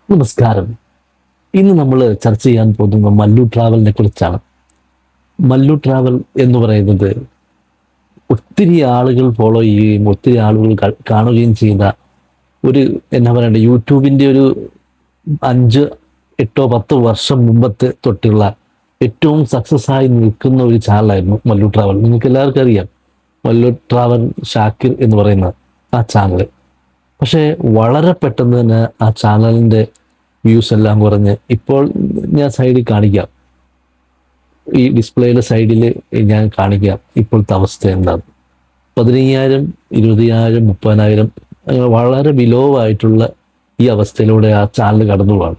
നമസ്കാരം. ഇന്ന് നമ്മൾ ചർച്ച ചെയ്യാൻ പോകുന്നത് മല്ലു ട്രാവലിനെ കുറിച്ചാണ്. മല്ലു ട്രാവൽ എന്ന് പറയുന്നത് ഒത്തിരി ആളുകൾ ഫോളോ ചെയ്യുകയും ഒത്തിരി ആളുകൾ കാണുകയും ചെയ്ത ഒരു എന്നാ പറയണ്ടേ യൂട്യൂബിൻ്റെ ഒരു 5, 8, 10 വർഷം മുമ്പത്തെ തൊട്ടുള്ള ഏറ്റവും സക്സസ് ആയി നിൽക്കുന്ന ഒരു ചാനലായിരുന്നു മല്ലു ട്രാവൽ. നിങ്ങൾക്ക് എല്ലാവർക്കും അറിയാം മല്ലു ട്രാവൽ ഷാക്കിർ എന്ന് പറയുന്ന ആ ചാനൽ. പക്ഷേ വളരെ പെട്ടെന്ന് തന്നെ ആ ചാനലിൻ്റെ വ്യൂസ് എല്ലാം കുറഞ്ഞ് ഇപ്പോൾ ഞാൻ സൈഡിൽ കാണിക്കാം, ഈ ഡിസ്പ്ലേയുടെ സൈഡിൽ ഞാൻ കാണിക്കാം ഇപ്പോഴത്തെ അവസ്ഥ എന്താണ്. 15,000, 20,000, 30,000 അങ്ങനെ വളരെ ബിലോ ആയിട്ടുള്ള ഈ അവസ്ഥയിലൂടെ ആ ചാനൽ കടന്നു പോവാണ്.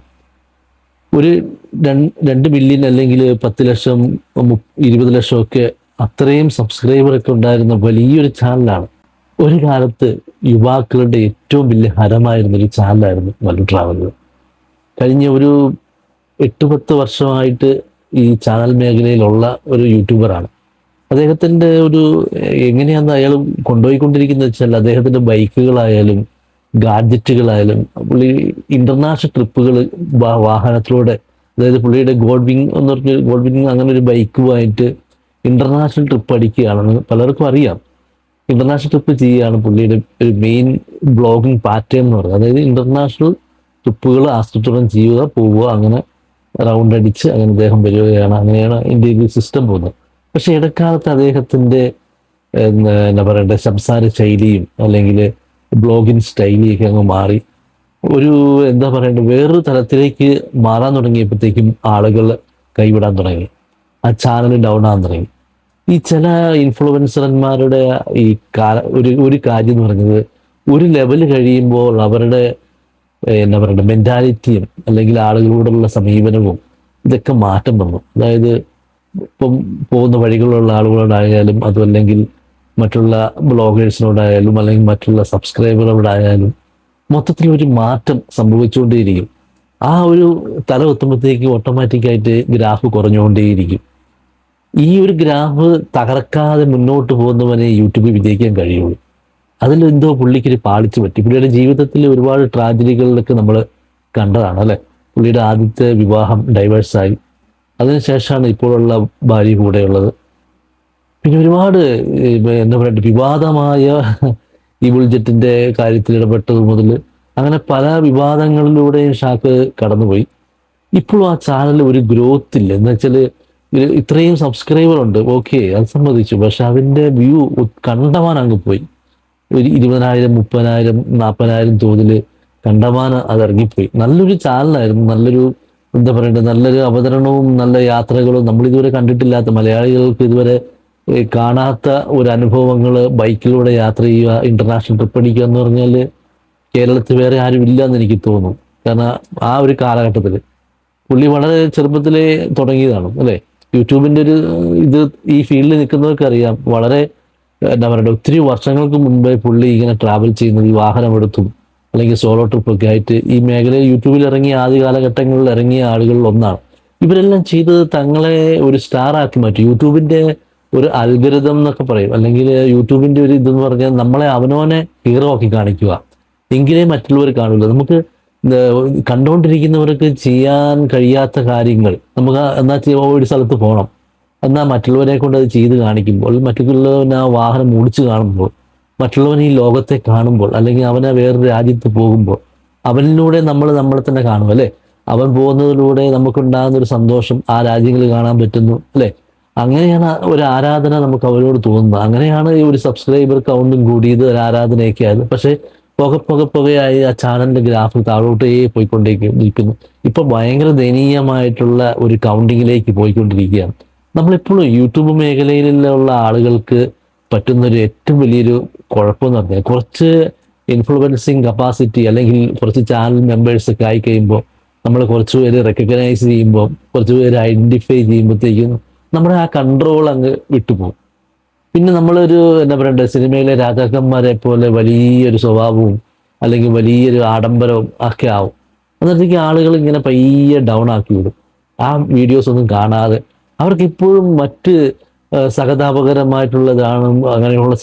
ഒരു 2 മില്യൺ അല്ലെങ്കിൽ 10 ലക്ഷം 20 ലക്ഷം ഒക്കെ അത്രയും സബ്സ്ക്രൈബറൊക്കെ ഉണ്ടായിരുന്ന വലിയൊരു ചാനലാണ്. ഒരു കാലത്ത് യുവാക്കളുടെ ഏറ്റവും വലിയ ഹരമായിരുന്നൊരു ചാനലായിരുന്നു മല്ലു ട്രാവൽ. കഴിഞ്ഞ ഒരു 8, 10 വർഷമായിട്ട് ഈ ചാനൽ മേഖലയിലുള്ള ഒരു യൂട്യൂബറാണ്. അദ്ദേഹത്തിൻ്റെ ഒരു എങ്ങനെയാണെന്ന് അയാൾ കൊണ്ടുപോയിക്കൊണ്ടിരിക്കുന്നത് വെച്ചാൽ അദ്ദേഹത്തിൻ്റെ ബൈക്കുകളായാലും ഗാഡ്ജറ്റുകളായാലും പുള്ളി ഇൻ്റർനാഷണൽ ട്രിപ്പുകൾ വാഹനത്തിലൂടെ, അതായത് പുള്ളിയുടെ ഗോൾഡ് വിങ് അങ്ങനെ ഒരു ബൈക്കുമായിട്ട് ഇൻ്റർനാഷണൽ ട്രിപ്പ് അടിക്കുകയാണെന്ന് പലർക്കും അറിയാം. ഇൻ്റർനാഷണൽ ട്രിപ്പ് ചെയ്യുകയാണ് പുള്ളിയുടെ ഒരു മെയിൻ ബ്ലോഗിങ് പാറ്റേൺ എന്ന് പറയുന്നത്. അതായത് ഇൻ്റർനാഷണൽ ട്രിപ്പുകൾ ആസൂത്രണം ചെയ്യുക, പോവുക, അങ്ങനെ റൗണ്ട് അടിച്ച് അങ്ങനെ അദ്ദേഹം വരികയാണ്. അങ്ങനെയാണ് ഇന്ത്യയിൽ സിസ്റ്റം പോകുന്നത്. പക്ഷെ ഇടക്കാലത്ത് അദ്ദേഹത്തിൻ്റെ എന്നാ പറയണ്ടേ സംസാര ശൈലിയും അല്ലെങ്കിൽ ബ്ലോഗിങ് സ്റ്റൈലിയൊക്കെ അങ്ങ് മാറി ഒരു എന്താ പറയണ്ടേ വേറൊരു തലത്തിലേക്ക് മാറാൻ തുടങ്ങിയപ്പോഴത്തേക്കും ആളുകൾ കൈവിടാൻ തുടങ്ങി, ആ ചാനൽ ഡൗൺ ആകാൻ തുടങ്ങി. ഈ ചില ഇൻഫ്ലുവൻസർമാരുടെ ഈ ഒരു കാര്യം എന്ന് പറഞ്ഞത്, ഒരു ലെവൽ കഴിയുമ്പോൾ അവരുടെ എന്താ പറയുക മെൻറ്റാലിറ്റിയും അല്ലെങ്കിൽ ആളുകളോടുള്ള സമീപനവും ഇതൊക്കെ മാറ്റം വന്നു. അതായത് ഇപ്പം പോകുന്ന വഴികളിലുള്ള ആളുകളോടായാലും അതുമല്ലെങ്കിൽ മറ്റുള്ള ബ്ലോഗേഴ്സിനോടായാലും അല്ലെങ്കിൽ മറ്റുള്ള സബ്സ്ക്രൈബറോടായാലും മൊത്തത്തിൽ ഒരു മാറ്റം സംഭവിച്ചുകൊണ്ടേയിരിക്കും. ആ ഒരു തല എത്തുമ്പോഴത്തേക്ക് ഓട്ടോമാറ്റിക്കായിട്ട് ഗ്രാഫ് കുറഞ്ഞുകൊണ്ടേയിരിക്കും. ഈ ഒരു ഗ്രാഫ് തകർക്കാതെ മുന്നോട്ട് പോകുന്നവനെ യൂട്യൂബിൽ വിജയിക്കാൻ കഴിയുള്ളൂ. അതിലെന്തോ പുള്ളിക്കൊരു പാളിച്ചു പറ്റി. പുള്ളിയുടെ ജീവിതത്തിൽ ഒരുപാട് ട്രാജഡികളിലൊക്കെ നമ്മൾ കണ്ടതാണ് അല്ലേ. പുള്ളിയുടെ ആദ്യത്തെ വിവാഹം ഡൈവേഴ്സായി, അതിനുശേഷമാണ് ഇപ്പോഴുള്ള ഭാര്യ കൂടെയുള്ളത്. പിന്നെ ഒരുപാട് എന്താ പറയുക വിവാദമായ ഈ ബുൾജറ്റിൻ്റെ കാര്യത്തിൽ ഇടപെട്ടത് മുതൽ അങ്ങനെ പല വിവാദങ്ങളിലൂടെയും ഷാക്ക് കടന്നുപോയി. ഇപ്പോഴും ആ ചാനൽ ഒരു ഗ്രോത്ത് ഇല്ല. എന്ന് വെച്ചാൽ ഇത്രയും സബ്സ്ക്രൈബർ ഉണ്ട്, ഓക്കെ, അത് സമ്മതിച്ചു. പക്ഷെ അതിൻ്റെ വ്യൂ കണ്ടമാനം അങ്ങ് പോയി. ഒരു 20,000, 30,000, 40,000 തോതിൽ കണ്ടമാനം അത് ഇറങ്ങിപ്പോയി. നല്ലൊരു ചാനലായിരുന്നു, നല്ലൊരു എന്താ പറയണ്ടത് നല്ലൊരു അവതരണവും നല്ല യാത്രകളും നമ്മളിതുവരെ കണ്ടിട്ടില്ലാത്ത, മലയാളികൾക്ക് ഇതുവരെ കാണാത്ത ഒരു അനുഭവങ്ങൾ. ബൈക്കിലൂടെ യാത്ര ചെയ്യുക, ഇന്റർനാഷണൽ ട്രിപ്പ് അടിക്കുക എന്ന് പറഞ്ഞാൽ കേരളത്തിൽ വേറെ ആരും ഇല്ല എന്ന് എനിക്ക് തോന്നും. കാരണം ആ ഒരു കാലഘട്ടത്തിൽ പുള്ളി വളരെ ചെറുപ്പത്തിലേ തുടങ്ങിയതാണ് അല്ലേ. യൂട്യൂബിൻ്റെ ഒരു ഈ ഫീൽഡിൽ നിൽക്കുന്നവർക്ക് അറിയാം. വളരെ എന്താ പറയുക ഒത്തിരി വർഷങ്ങൾക്ക് മുമ്പേ പുള്ളി ഇങ്ങനെ ട്രാവൽ ചെയ്യുന്നത് ഈ വാഹനമെടുത്തും അല്ലെങ്കിൽ സോളോ ട്രിപ്പൊക്കെ ആയിട്ട് ഈ മേഖലയിൽ യൂട്യൂബിൽ ഇറങ്ങിയ ആദ്യ കാലഘട്ടങ്ങളിൽ ഇറങ്ങിയ ആളുകളിൽ ഒന്നാണ്. ഇവരെല്ലാം ചെയ്തത് തങ്ങളെ ഒരു സ്റ്റാർ ആക്കി മാറ്റി. യൂട്യൂബിൻ്റെ ഒരു അൽഗരിതം എന്നൊക്കെ പറയും, അല്ലെങ്കിൽ യൂട്യൂബിൻ്റെ ഒരു ഇതെന്ന് പറഞ്ഞാൽ നമ്മളെ അവനവനെ ഹീറോ ആക്കി കാണിക്കുക, എങ്കിലേ മറ്റുള്ളവർ കാണില്ല. നമുക്ക് കണ്ടുകൊണ്ടിരിക്കുന്നവർക്ക് ചെയ്യാൻ കഴിയാത്ത കാര്യങ്ങൾ നമുക്ക് ഒരു സ്ഥലത്ത് പോകണം, എന്നാൽ മറ്റുള്ളവരെ കൊണ്ട് അത് ചെയ്ത് കാണിക്കുമ്പോൾ, മറ്റുള്ളവൻ ആ വാഹനം ഓടിച്ച് കാണുമ്പോൾ, മറ്റുള്ളവൻ ഈ ലോകത്തെ കാണുമ്പോൾ, അല്ലെങ്കിൽ അവനെ വേറൊരു രാജ്യത്ത് പോകുമ്പോൾ അവനിലൂടെ നമ്മൾ നമ്മളെ തന്നെ കാണും അല്ലേ. അവൻ പോകുന്നതിലൂടെ നമുക്കുണ്ടാകുന്ന ഒരു സന്തോഷം ആ രാജ്യങ്ങൾ കാണാൻ പറ്റുന്നു അല്ലേ. അങ്ങനെയാണ് ഒരു ആരാധന നമുക്ക് അവരോട് തോന്നുന്നത്. അങ്ങനെയാണ് ഈ ഒരു സബ്സ്ക്രൈബർ കൗണ്ടും കൂടിയത്, ഒരു ആരാധനയൊക്കെ ആയത്. പക്ഷേ പുകയായി ആ ചാനലിന്റെ ഗ്രാഫ് താഴോട്ടേ പോയിക്കൊണ്ടേയിരിക്കുന്നു. ഇപ്പൊ ഭയങ്കര ദയനീയമായിട്ടുള്ള ഒരു കൗണ്ടിങ്ങിലേക്ക് പോയിക്കൊണ്ടിരിക്കുകയാണ്. നമ്മളിപ്പോഴും യൂട്യൂബ് മേഖലയിലുള്ള ആളുകൾക്ക് പറ്റുന്നൊരു ഏറ്റവും വലിയൊരു കുഴപ്പമെന്ന് പറഞ്ഞാൽ, കുറച്ച് ഇൻഫ്ലുവൻസിങ് കപ്പാസിറ്റി അല്ലെങ്കിൽ കുറച്ച് ചാനൽ മെമ്പേഴ്സ് ഒക്കെ ആയി കഴിയുമ്പോൾ, നമ്മൾ കുറച്ച് പേര് റെക്കഗ്നൈസ് ചെയ്യുമ്പോൾ, കുറച്ച് പേര് ഐഡന്റിഫൈ ചെയ്യുമ്പോഴത്തേക്കും നമ്മുടെ ആ കൺട്രോൾ അങ്ങ് വിട്ടുപോകും. പിന്നെ നമ്മളൊരു എന്താ പറയണ്ടേ സിനിമയിലെ രാജാക്കന്മാരെ പോലെ വലിയൊരു സ്വഭാവവും അല്ലെങ്കിൽ വലിയൊരു ആഡംബരവും ഒക്കെ ആവും. അന്നേരത്തേക്ക് ആളുകൾ ഇങ്ങനെ പയ്യെ ഡൗൺ ആക്കി വിടും. ആ വീഡിയോസ് ഒന്നും കാണാതെ അവർക്ക് ഇപ്പോഴും മറ്റ് സഹതാപകരമായിട്ടുള്ളതാണ് അങ്ങനെയുള്ള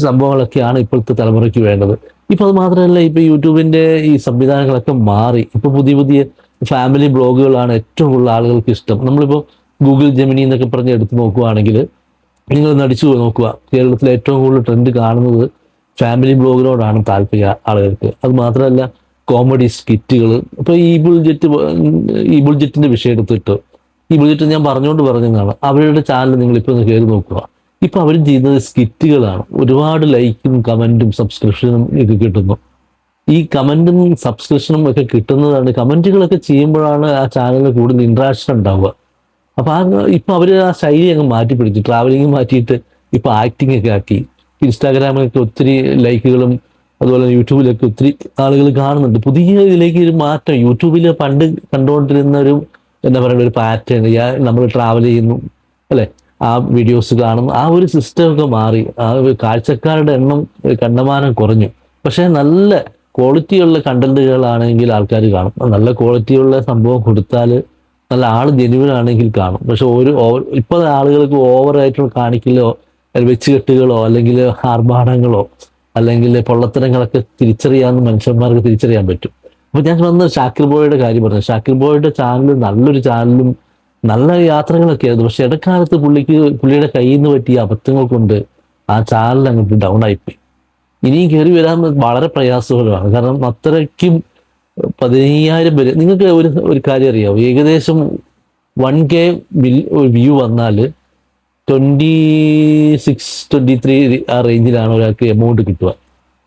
സംഭവങ്ങളൊക്കെയാണ് ഇപ്പോഴത്തെ തലമുറയ്ക്ക് വേണ്ടത്. ഇപ്പൊ അത് മാത്രമല്ല, ഇപ്പൊ യൂട്യൂബിന്റെ ഈ സംവിധാനങ്ങളൊക്കെ മാറി. ഇപ്പൊ പുതിയ പുതിയ ഫാമിലി ബ്ലോഗുകളാണ് ഏറ്റവും കൂടുതൽ ആളുകൾക്ക് ഇഷ്ടം. നമ്മളിപ്പോ ഗൂഗിൾ ജെമിനി എന്നൊക്കെ പറഞ്ഞ് എടുത്ത് നോക്കുവാണെങ്കിൽ, നിങ്ങൾ നടിച്ചു നോക്കുക, കേരളത്തിലെ ഏറ്റവും കൂടുതൽ ട്രെൻഡ് കാണുന്നത് ഫാമിലി ബ്ലോഗിനോടാണ് താല്പര്യം ആളുകൾക്ക്. അത് മാത്രമല്ല, കോമഡി സ്കിറ്റുകൾ. ഇപ്പൊ ഈ ബുൾജെറ്റിന്റെ വിഷയം എടുത്തിട്ട്, ഈ ബുൾജെറ്റ് ഞാൻ പറഞ്ഞതാണ്, അവരുടെ ചാനൽ നിങ്ങൾ ഇപ്പൊ ഒന്ന് കയറി നോക്കുക. ഇപ്പൊ അവർ ചെയ്യുന്നത് സ്കിറ്റുകളാണ്. ഒരുപാട് ലൈക്കും കമന്റും സബ്സ്ക്രിപ്ഷനും ഒക്കെ കിട്ടുന്നു. ഈ കമന്റും സബ്സ്ക്രിപ്ഷനും ഒക്കെ കിട്ടുന്നതാണ്, കമന്റുകളൊക്കെ ചെയ്യുമ്പോഴാണ് ആ ചാനലിന് കൂടുതൽ ഇൻട്രാക്ഷൻ ഉണ്ടാവുക. അപ്പൊ ഇപ്പൊ അവര് ആ ശൈലി അങ്ങ് മാറ്റി പിടിച്ചു, ട്രാവലിംഗ് മാറ്റിയിട്ട് ഇപ്പൊ ആക്ടിംഗ് ഒക്കെ ആക്കി. ഇൻസ്റ്റാഗ്രാമിലൊക്കെ ഒത്തിരി ലൈക്കുകളും അതുപോലെ യൂട്യൂബിലൊക്കെ ഒത്തിരി ആളുകൾ കാണുന്നുണ്ട്. പുതിയ ഇതിലേക്ക് ഒരു മാറ്റം. യൂട്യൂബിൽ പണ്ട് കണ്ടുകൊണ്ടിരുന്ന ഒരു എന്താ പറയുക, ഒരു പാറ്റേൺ, നമ്മൾ ട്രാവൽ ചെയ്യുന്നു അല്ലെ, ആ വീഡിയോസ് കാണും, ആ ഒരു സിസ്റ്റം ഒക്കെ മാറി. ആ ഒരു കാഴ്ചക്കാരുടെ എണ്ണം കണ്ടമാനം കുറഞ്ഞു. പക്ഷെ നല്ല ക്വാളിറ്റിയുള്ള കണ്ടന്റുകളാണെങ്കിൽ ആൾക്കാർ കാണും. നല്ല ക്വാളിറ്റിയുള്ള സംഭവം കൊടുത്താൽ നല്ല ആൾ ജെന്യുവൻ ആണെങ്കിൽ കാണും. പക്ഷെ ഇപ്പൊ ആളുകൾക്ക് ഓവറായിട്ടുള്ള കാണിക്കലോ വെച്ചുകെട്ടുകളോ അല്ലെങ്കിൽ ആർഭാടങ്ങളോ അല്ലെങ്കിൽ പൊള്ളത്തരങ്ങളൊക്കെ തിരിച്ചറിയാവുന്ന മനുഷ്യന്മാർക്ക് തിരിച്ചറിയാൻ പറ്റും. അപ്പൊ ഞാൻ വന്ന് ഷാക്കിർ ബോയുടെ കാര്യം പറഞ്ഞു. ഷാക്കിർ ബോയുടെ ചാനൽ നല്ലൊരു ചാനലും നല്ല യാത്രകളൊക്കെ ആയിരുന്നു. പക്ഷെ ഇടക്കാലത്ത് പുള്ളിയുടെ കയ്യിൽ നിന്ന് പറ്റിയ അബദ്ധങ്ങൾ കൊണ്ട് ആ ചാനൽ അങ്ങോട്ട് ഡൗൺ ആയിപ്പോയി. ഇനിയും കയറി വരാൻ വളരെ പ്രയാസകരമാണ്. കാരണം അത്രയ്ക്കും 15,000 പേര്. നിങ്ങൾക്ക് ഒരു കാര്യം അറിയാമോ, ഏകദേശം 1K വ്യൂ വന്നാൽ 26-23 ആ റേഞ്ചിലാണ് ഒരാൾക്ക് എമൗണ്ട് കിട്ടുക.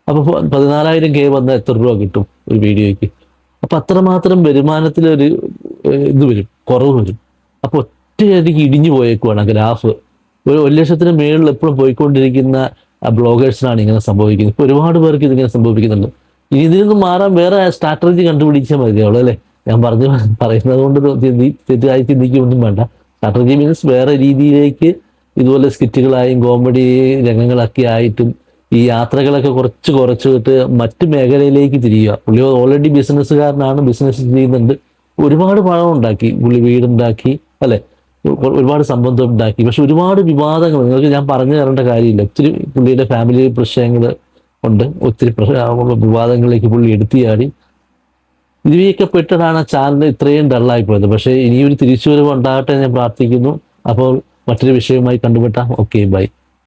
അപ്പൊ 14,000K വന്നാൽ എത്ര രൂപ കിട്ടും ഒരു വീഡിയോയ്ക്ക്? അപ്പൊ അത്രമാത്രം വരുമാനത്തിലൊരു ഇത് വരും, കുറവ് വരും. അപ്പൊ ഒറ്റയടിക്ക് ഇടിഞ്ഞു പോയേക്കുവാണ് ഗ്രാഫ്. ഒരു ലക്ഷത്തിന് മേളിൽ എപ്പോഴും പോയിക്കൊണ്ടിരിക്കുന്ന ബ്ലോഗേഴ്സിനാണ് ഇങ്ങനെ സംഭവിക്കുന്നത്. ഇപ്പൊ ഒരുപാട് പേർക്ക് ഇതിങ്ങനെ സംഭവിക്കുന്നുണ്ട്. ഇനി ഇതിൽ നിന്ന് മാറാൻ വേറെ സ്ട്രാറ്റജി കണ്ടുപിടിച്ചാൽ മതിയാവുള്ളൂ അല്ലേ? ഞാൻ പറയുന്നത് കൊണ്ട് തെറ്റായി ചിന്തിക്കൊന്നും വേണ്ട. സ്ട്രാറ്റജി മീൻസ് വേറെ രീതിയിലേക്ക് ഇതുപോലെ സ്കിറ്റുകളായും കോമഡി രംഗങ്ങളൊക്കെ ആയിട്ടും ഈ യാത്രകളൊക്കെ കുറച്ചിട്ട് മറ്റു മേഖലയിലേക്ക് തിരിയുക. പുള്ളി ഓൾറെഡി ബിസിനസ്സുകാരനാണ്, ബിസിനസ് ചെയ്യുന്നുണ്ട്, ഒരുപാട് പണം ഉണ്ടാക്കി, പുള്ളി വീടുണ്ടാക്കി അല്ലെ, ഒരുപാട് സമ്പന്തം ഉണ്ടാക്കി. പക്ഷെ ഒരുപാട് വിവാദങ്ങൾ നിങ്ങൾക്ക് ഞാൻ പറഞ്ഞു തരേണ്ട കാര്യമില്ല. ഒത്തിരി പുള്ളിയുടെ ഫാമിലി പ്രശ്നങ്ങൾ ഉണ്ട്, ഒത്തിരി വിവാദങ്ങളിലേക്ക് പുള്ളി എടുത്തിയാടി. ഇതിലേക്ക് പെട്ടതാണ് ചാനൽ ഇത്രയും ഡള്ളായി പോയത്. പക്ഷേ ഇനിയൊരു തിരിച്ചുവരവ് ഉണ്ടാകട്ടെ ഞാൻ പ്രാർത്ഥിക്കുന്നു. അപ്പോൾ മറ്റൊരു വിഷയവുമായി കണ്ടുമുട്ടാം. Okay, by.